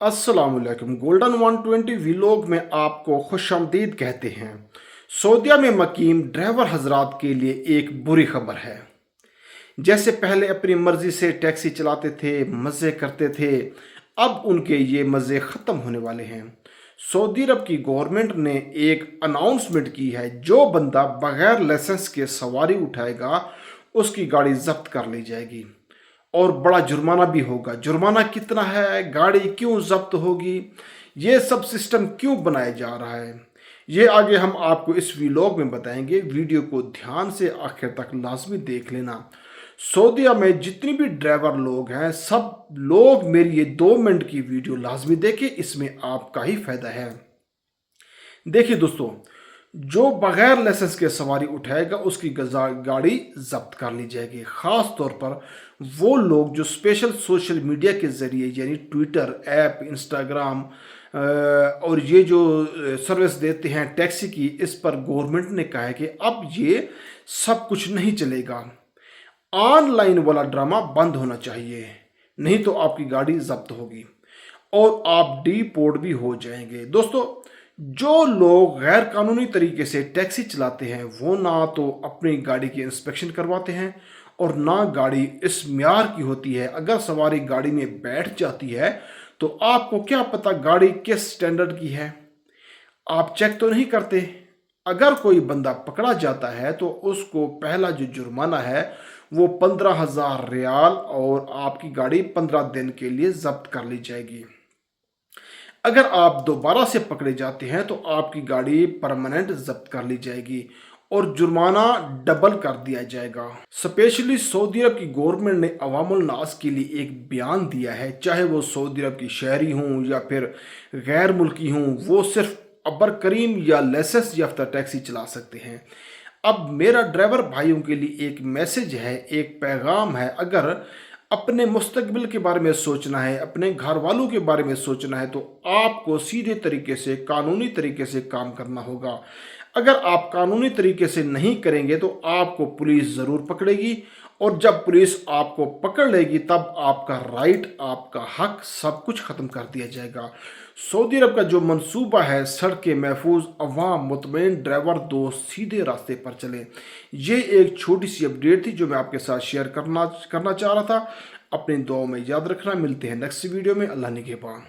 अस्सलाम वालेकुम। Golden 120 vlog में आपको खुशामदीद कहते हैं। सऊदीया में मकीम ड्राइवर हजरात के लिए एक बुरी खबर है। जैसे पहले अपनी मर्जी से टैक्सी चलाते थे, मज़े करते थे, अब उनके ये मज़े ख़त्म होने वाले हैं। सऊदी अरब की गवर्नमेंट ने एक अनाउंसमेंट की है, जो बंदा बगैर लाइसेंस के सवारी उठाएगा उसकी गाड़ी जब्त कर ली जाएगी और बड़ा जुर्माना भी होगा। जुर्माना कितना है, गाड़ी क्यों जब्त होगी, ये सब सिस्टम क्यों बनाया जा रहा है, ये आगे हम आपको इस व्लॉग में बताएंगे। वीडियो को ध्यान से आखिर तक लाजमी देख लेना। सऊदीया में जितनी भी ड्राइवर लोग हैं, सब लोग मेरी ये 2 मिनट की वीडियो लाजमी देखें, इसमें आपका ही फायदा है। देखिए दोस्तों, जो बगैर लाइसेंस के सवारी उठाएगा उसकी गाड़ी जब्त कर ली जाएगी। ख़ास तौर पर वो लोग जो स्पेशल सोशल मीडिया के ज़रिए यानी ट्विटर ऐप, इंस्टाग्राम और ये जो सर्विस देते हैं टैक्सी की, इस पर गवर्नमेंट ने कहा है कि अब ये सब कुछ नहीं चलेगा। ऑनलाइन वाला ड्रामा बंद होना चाहिए, नहीं तो आपकी गाड़ी जब्त होगी और आप डिपोर्ट भी हो जाएंगे। दोस्तों, जो लोग गैर कानूनी तरीके से टैक्सी चलाते हैं वो ना तो अपनी गाड़ी की इंस्पेक्शन करवाते हैं और ना गाड़ी इस म्यार की होती है। अगर सवारी गाड़ी में बैठ जाती है तो आपको क्या पता गाड़ी किस स्टैंडर्ड की है, आप चेक तो नहीं करते। अगर कोई बंदा पकड़ा जाता है तो उसको पहला जो जुर्माना है वो 15,000 रियाल और आपकी गाड़ी 15 दिन के लिए जब्त कर ली जाएगी। अगर आप दोबारा से पकड़े जाते हैं तो आपकी गाड़ी परमानेंट जब्त कर ली जाएगी और जुर्माना डबल कर दिया जाएगा। स्पेशली सऊदी अरब की गवर्नमेंट ने अवामुल नास के लिए एक बयान दिया है, चाहे वो सऊदी अरब की शहरी हों या फिर गैर मुल्की हों, वो सिर्फ अबर करीम या लाइसेंस याफ्ता टैक्सी चला सकते हैं। अब मेरा ड्राइवर भाइयों के लिए एक मैसेज है, एक पैगाम है। अगर अपने मुस्तकबिल के बारे में सोचना है, अपने घर वालों के बारे में सोचना है, तो आपको सीधे तरीके से, कानूनी तरीके से काम करना होगा। अगर आप कानूनी तरीके से नहीं करेंगे तो आपको पुलिस ज़रूर पकड़ेगी और जब पुलिस आपको पकड़ लेगी तब आपका राइट, आपका हक, सब कुछ ख़त्म कर दिया जाएगा। सऊदी अरब का जो मंसूबा है, सड़कें महफूज, अवाम मुतमईन, ड्राइवर दोस्त सीधे रास्ते पर चलें, ये एक छोटी सी अपडेट थी जो मैं आपके साथ शेयर करना चाह रहा था। अपनी दुआओं में याद रखना। मिलते हैं नेक्स्ट वीडियो में। अल्लाह निगहबान।